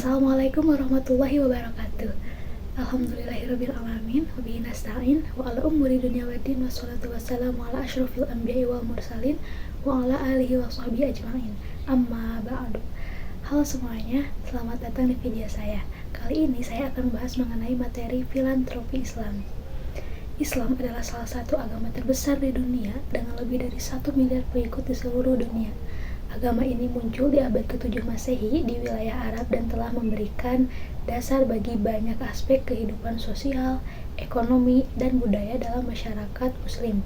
Assalamualaikum warahmatullahi wabarakatuh. Alhamdulillahirabbil alamin wa bihi nasta'in wa ala umuri dunya waddin wassalatu wassalamu ala asyrofil anbiya'i wal mursalin wa ala alihi wa sahbihi ajma'in. Amma ba'du. Halo semuanya, selamat datang di video saya. Kali ini saya akan membahas mengenai materi filantropi Islam. Islam adalah salah satu agama terbesar di dunia dengan lebih dari 1 miliar pengikut di seluruh dunia. Agama ini muncul di abad ke-7 Masehi di wilayah Arab dan telah memberikan dasar bagi banyak aspek kehidupan sosial, ekonomi, dan budaya dalam masyarakat muslim.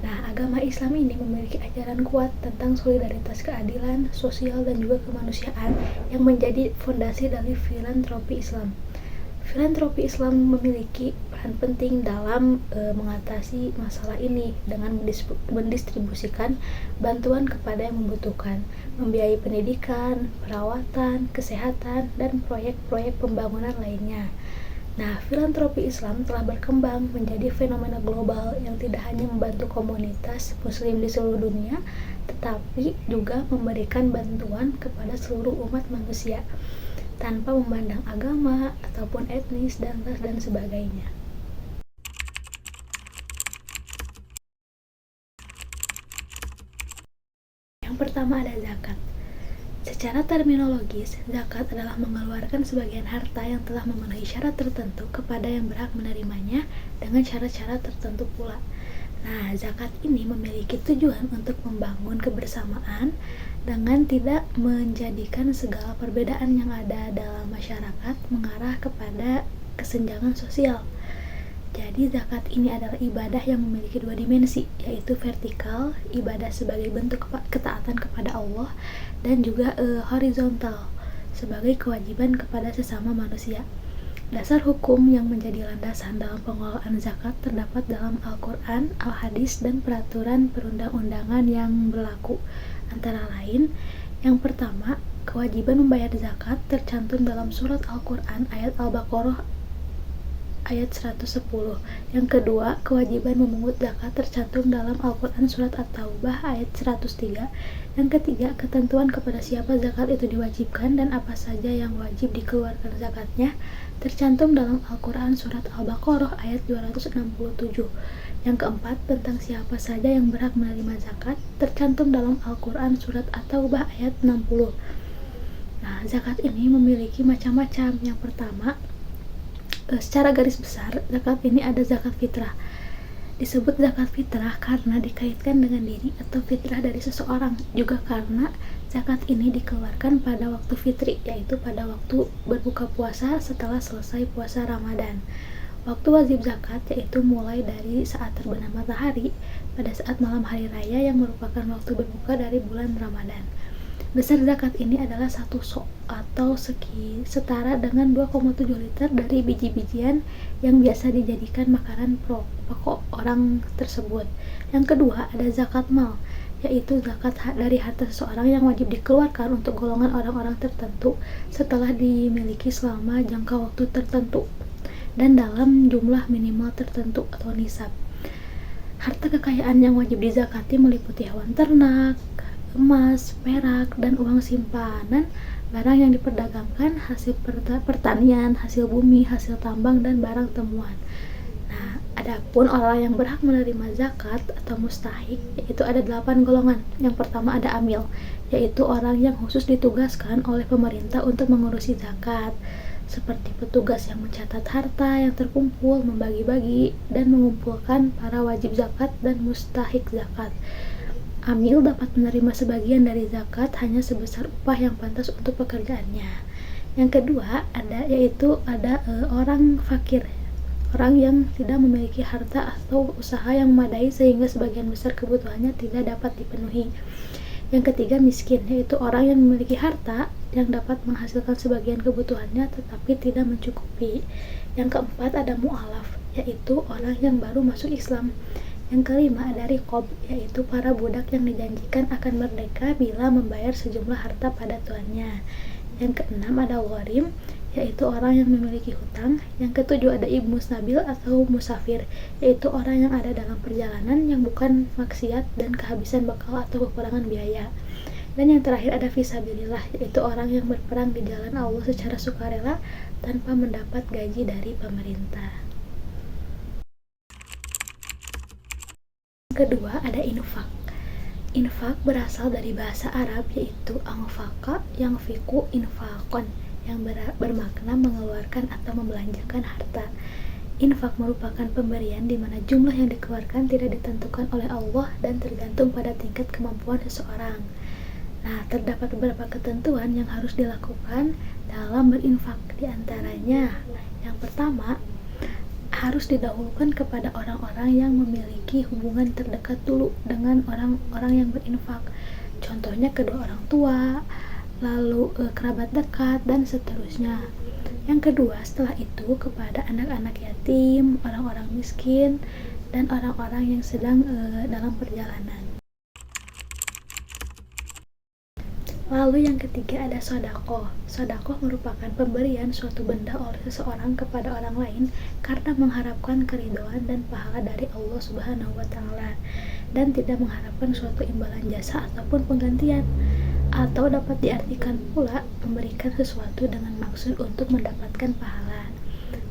Nah, agama Islam ini memiliki ajaran kuat tentang solidaritas, keadilan, sosial, dan juga kemanusiaan yang menjadi fondasi dari filantropi Islam. Filantropi Islam memiliki peran penting dalam mengatasi masalah ini dengan mendistribusikan bantuan kepada yang membutuhkan, membiayai pendidikan, perawatan, kesehatan, dan proyek-proyek pembangunan lainnya. Nah, filantropi Islam telah berkembang menjadi fenomena global yang tidak hanya membantu komunitas muslim di seluruh dunia, tetapi juga memberikan bantuan kepada seluruh umat manusia tanpa memandang agama ataupun etnis dan ras dan sebagainya. Yang pertama ada zakat. Secara terminologis, zakat adalah mengeluarkan sebagian harta yang telah memenuhi syarat tertentu kepada yang berhak menerimanya dengan syarat-syarat tertentu pula. Nah, zakat ini memiliki tujuan untuk membangun kebersamaan dengan tidak menjadikan segala perbedaan yang ada dalam masyarakat mengarah kepada kesenjangan sosial. Jadi zakat ini adalah ibadah yang memiliki dua dimensi, yaitu vertikal, ibadah sebagai bentuk ketaatan kepada Allah, dan juga horizontal, sebagai kewajiban kepada sesama manusia. Dasar hukum yang menjadi landasan dalam pengelolaan zakat terdapat dalam Al-Quran, Al-Hadis, dan peraturan perundang-undangan yang berlaku. Antara lain, yang pertama, kewajiban membayar zakat tercantum dalam surat Al-Quran ayat Al-Baqarah ayat 110. Yang kedua, kewajiban memungut zakat tercantum dalam Al-Quran surat At-Taubah ayat 103. Yang ketiga, ketentuan kepada siapa zakat itu diwajibkan dan apa saja yang wajib dikeluarkan zakatnya tercantum dalam Al-Quran surat Al-Baqarah ayat 267. Yang keempat, tentang siapa saja yang berhak menerima zakat tercantum dalam Al-Quran surat At-Taubah ayat 60. Nah, zakat ini memiliki macam-macam. Yang pertama, secara garis besar, zakat ini ada zakat fitrah. Disebut zakat fitrah karena dikaitkan dengan diri atau fitrah dari seseorang, juga karena zakat ini dikeluarkan pada waktu fitri, yaitu pada waktu berbuka puasa setelah selesai puasa Ramadan. Waktu wajib zakat yaitu mulai dari saat terbenam matahari pada saat malam hari raya yang merupakan waktu berbuka dari bulan Ramadan. Besar zakat ini adalah 1 sok atau setara dengan 2,7 liter dari biji-bijian yang biasa dijadikan makanan pokok orang tersebut. Yang kedua ada zakat mal, yaitu zakat dari harta seseorang yang wajib dikeluarkan untuk golongan orang-orang tertentu setelah dimiliki selama jangka waktu tertentu dan dalam jumlah minimal tertentu atau nisab. Harta kekayaan yang wajib dizakati meliputi hewan ternak, emas, perak, dan uang simpanan, barang yang diperdagangkan, hasil pertanian, hasil bumi, hasil tambang, dan barang temuan. Nah, adapun orang yang berhak menerima zakat atau mustahik, yaitu ada 8 golongan. Yang pertama ada amil, yaitu orang yang khusus ditugaskan oleh pemerintah untuk mengurusi zakat, seperti petugas yang mencatat harta yang terkumpul, membagi-bagi, dan mengumpulkan para wajib zakat dan mustahik zakat. Amil dapat menerima sebagian dari zakat hanya sebesar upah yang pantas untuk pekerjaannya. Yang kedua yaitu ada orang fakir, orang yang tidak memiliki harta atau usaha yang memadai sehingga sebagian besar kebutuhannya tidak dapat dipenuhi. Yang ketiga miskin, yaitu orang yang memiliki harta yang dapat menghasilkan sebagian kebutuhannya tetapi tidak mencukupi. Yang keempat ada mu'alaf, yaitu orang yang baru masuk Islam. Yang kelima ada riqab, yaitu para budak yang dijanjikan akan merdeka bila membayar sejumlah harta pada tuannya. Yang keenam ada gharim, yaitu orang yang memiliki hutang. Yang ketujuh ada ibnu sabil atau musafir, yaitu orang yang ada dalam perjalanan yang bukan maksiat dan kehabisan bekal atau kekurangan biaya. Dan yang terakhir ada fisabilillah, yaitu orang yang berperang di jalan Allah secara sukarela tanpa mendapat gaji dari pemerintah. Kedua ada infak. Infak berasal dari bahasa Arab yaitu anfaka yang fiku infakon, yang bermakna mengeluarkan atau membelanjakan harta. Infak merupakan pemberian di mana jumlah yang dikeluarkan tidak ditentukan oleh Allah dan tergantung pada tingkat kemampuan seseorang. Nah, terdapat beberapa ketentuan yang harus dilakukan dalam berinfak. Di antaranya, yang pertama, harus didahulukan kepada orang-orang yang memiliki hubungan terdekat dulu dengan orang-orang yang berinfak. Contohnya kedua orang tua, lalu kerabat dekat, dan seterusnya. Yang kedua, setelah itu kepada anak-anak yatim, orang-orang miskin, dan orang-orang yang sedang dalam perjalanan. Lalu yang ketiga ada sodaqoh. Sodaqoh merupakan pemberian suatu benda oleh seseorang kepada orang lain karena mengharapkan keridhaan dan pahala dari Allah Subhanahu wa Ta'ala, dan tidak mengharapkan suatu imbalan jasa ataupun penggantian. Atau dapat diartikan pula memberikan sesuatu dengan maksud untuk mendapatkan pahala.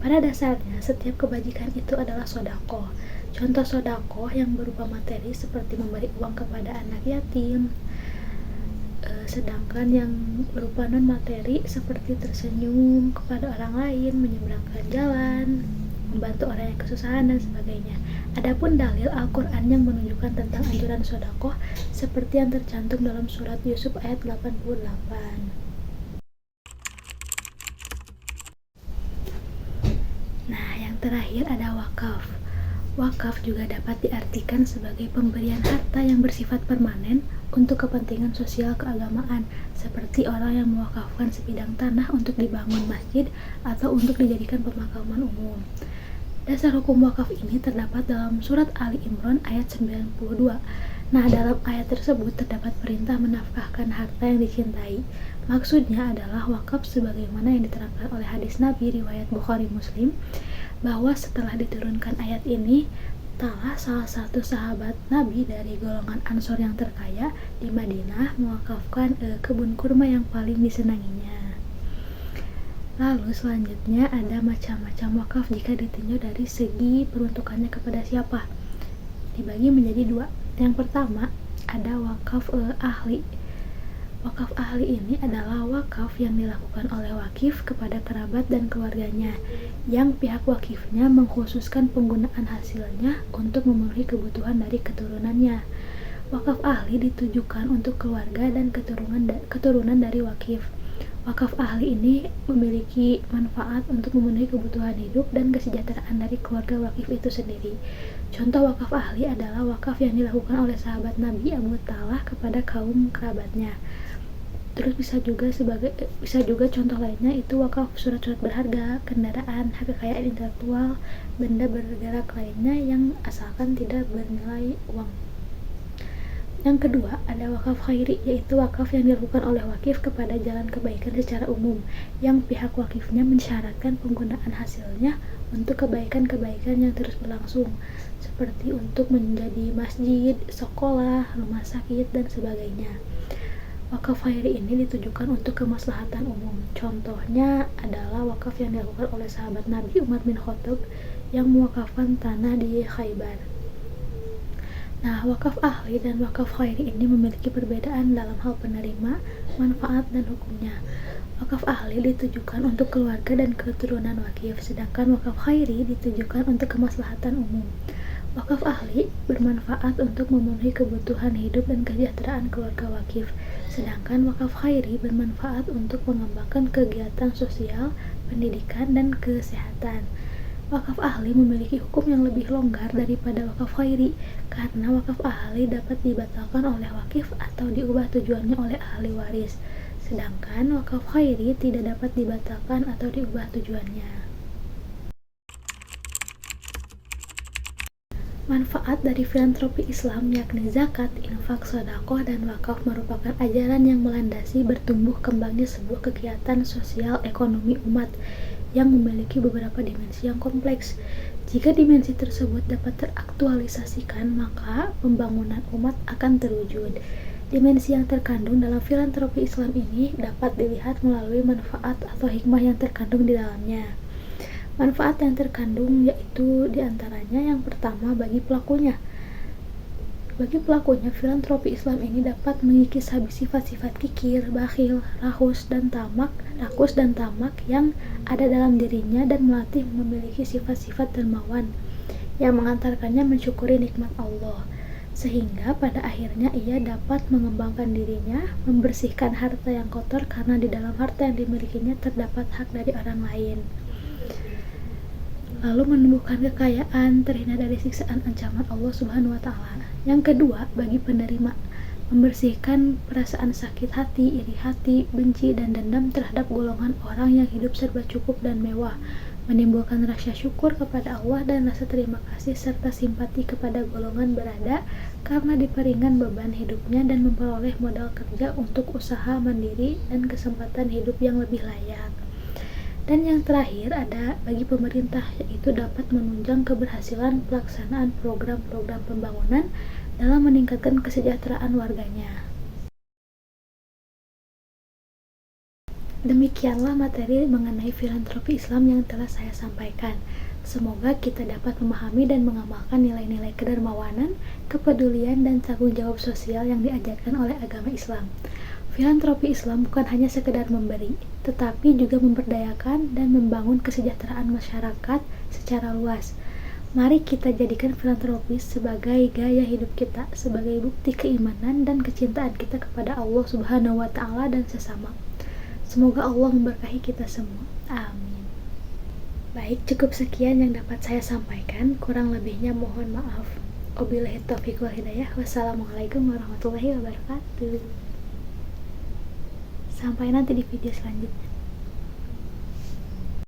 Pada dasarnya, setiap kebajikan itu adalah sodaqoh. Contoh sodaqoh yang berupa materi seperti memberi uang kepada anak yatim, sedangkan yang berupa non materi seperti tersenyum kepada orang lain, menyeberangkan jalan, membantu orang yang kesusahan, dan sebagainya. Adapun dalil Al-Quran yang menunjukkan tentang anjuran sodaqoh seperti yang tercantum dalam surat Yusuf ayat 88. Nah, yang terakhir ada wakaf. Wakaf juga dapat diartikan sebagai pemberian harta yang bersifat permanen untuk kepentingan sosial keagamaan, seperti orang yang mewakafkan sebidang tanah untuk dibangun masjid atau untuk dijadikan pemakaman umum. Dasar hukum wakaf ini terdapat dalam surat Ali Imran ayat 92. Nah, dalam ayat tersebut terdapat perintah menafkahkan harta yang dicintai. Maksudnya adalah wakaf sebagaimana yang diterangkan oleh hadis Nabi riwayat Bukhari Muslim, bahwa setelah diturunkan ayat ini, telah salah satu sahabat Nabi dari golongan Ansor yang terkaya di Madinah mewakafkan kebun kurma yang paling disenanginya. Lalu selanjutnya ada macam-macam wakaf jika ditinjau dari segi peruntukannya kepada siapa. Dibagi menjadi dua. Yang pertama ada wakaf ahli. Wakaf ahli ini adalah wakaf yang dilakukan oleh wakif kepada kerabat dan keluarganya, yang pihak wakifnya mengkhususkan penggunaan hasilnya untuk memenuhi kebutuhan dari keturunannya. Wakaf ahli ditujukan untuk keluarga dan keturunan dari wakif. Wakaf ahli ini memiliki manfaat untuk memenuhi kebutuhan hidup dan kesejahteraan dari keluarga wakif itu sendiri. Contoh wakaf ahli adalah wakaf yang dilakukan oleh sahabat Nabi Abu Talha kepada kaum kerabatnya. Terus bisa juga contoh lainnya itu wakaf surat-surat berharga, kendaraan, hak kekayaan intelektual, benda bergerak lainnya yang asalkan tidak bernilai uang. Yang kedua ada wakaf khairi, yaitu wakaf yang dilakukan oleh wakif kepada jalan kebaikan secara umum, yang pihak wakifnya mensyaratkan penggunaan hasilnya untuk kebaikan-kebaikan yang terus berlangsung, seperti untuk menjadi masjid, sekolah, rumah sakit, dan sebagainya. Wakaf khairi ini ditujukan untuk kemaslahatan umum. Contohnya adalah wakaf yang dilakukan oleh sahabat Nabi Umar bin Khattab yang mewakafkan tanah di Khaybar. Nah, wakaf ahli dan wakaf khairi ini memiliki perbedaan dalam hal penerima, manfaat, dan hukumnya. Wakaf ahli ditujukan untuk keluarga dan keturunan wakif, sedangkan wakaf khairi ditujukan untuk kemaslahatan umum. Wakaf ahli bermanfaat untuk memenuhi kebutuhan hidup dan kesejahteraan keluarga wakif, sedangkan wakaf khairi bermanfaat untuk mengembangkan kegiatan sosial, pendidikan, dan kesehatan. Wakaf ahli memiliki hukum yang lebih longgar daripada wakaf khairi, karena wakaf ahli dapat dibatalkan oleh wakif atau diubah tujuannya oleh ahli waris, sedangkan wakaf khairi tidak dapat dibatalkan atau diubah tujuannya. Manfaat dari filantropi Islam yakni zakat, infak, sedekah, dan wakaf merupakan ajaran yang melandasi bertumbuh kembangnya sebuah kegiatan sosial ekonomi umat yang memiliki beberapa dimensi yang kompleks. Jika dimensi tersebut dapat teraktualisasikan, maka pembangunan umat akan terwujud. Dimensi yang terkandung dalam filantropi Islam ini dapat dilihat melalui manfaat atau hikmah yang terkandung di dalamnya. Manfaat yang terkandung yaitu diantaranya yang pertama bagi pelakunya. Bagi pelakunya, filantropi Islam ini dapat mengikis habis sifat-sifat kikir, bakhil, rakus dan tamak yang ada dalam dirinya dan melatih memiliki sifat-sifat dermawan yang mengantarkannya mensyukuri nikmat Allah, sehingga pada akhirnya ia dapat mengembangkan dirinya, membersihkan harta yang kotor karena di dalam harta yang dimilikinya terdapat hak dari orang lain, lalu menumbuhkan kekayaan, terhindar dari siksaan ancaman Allah Subhanahu wa Ta'ala. Yang kedua, bagi penerima, membersihkan perasaan sakit hati, iri hati, benci, dan dendam terhadap golongan orang yang hidup serba cukup dan mewah, menimbulkan rasa syukur kepada Allah dan rasa terima kasih serta simpati kepada golongan berada karena diperingan beban hidupnya dan memperoleh modal kerja untuk usaha mandiri dan kesempatan hidup yang lebih layak. Dan yang terakhir ada bagi pemerintah, yaitu dapat menunjang keberhasilan pelaksanaan program-program pembangunan dalam meningkatkan kesejahteraan warganya. Demikianlah materi mengenai filantropi Islam yang telah saya sampaikan. Semoga kita dapat memahami dan mengamalkan nilai-nilai kedermawanan, kepedulian, dan tanggung jawab sosial yang diajarkan oleh agama Islam. Filantropi Islam bukan hanya sekedar memberi, tetapi juga memberdayakan dan membangun kesejahteraan masyarakat secara luas. Mari kita jadikan filantropi sebagai gaya hidup kita, sebagai bukti keimanan dan kecintaan kita kepada Allah Subhanahu wa Ta'ala dan sesama. Semoga Allah memberkahi kita semua. Amin. Baik, cukup sekian yang dapat saya sampaikan. Kurang lebihnya mohon maaf. Wabillahi taufiq wal hidayah. Wassalamualaikum warahmatullahi wabarakatuh. Sampai nanti di video selanjutnya.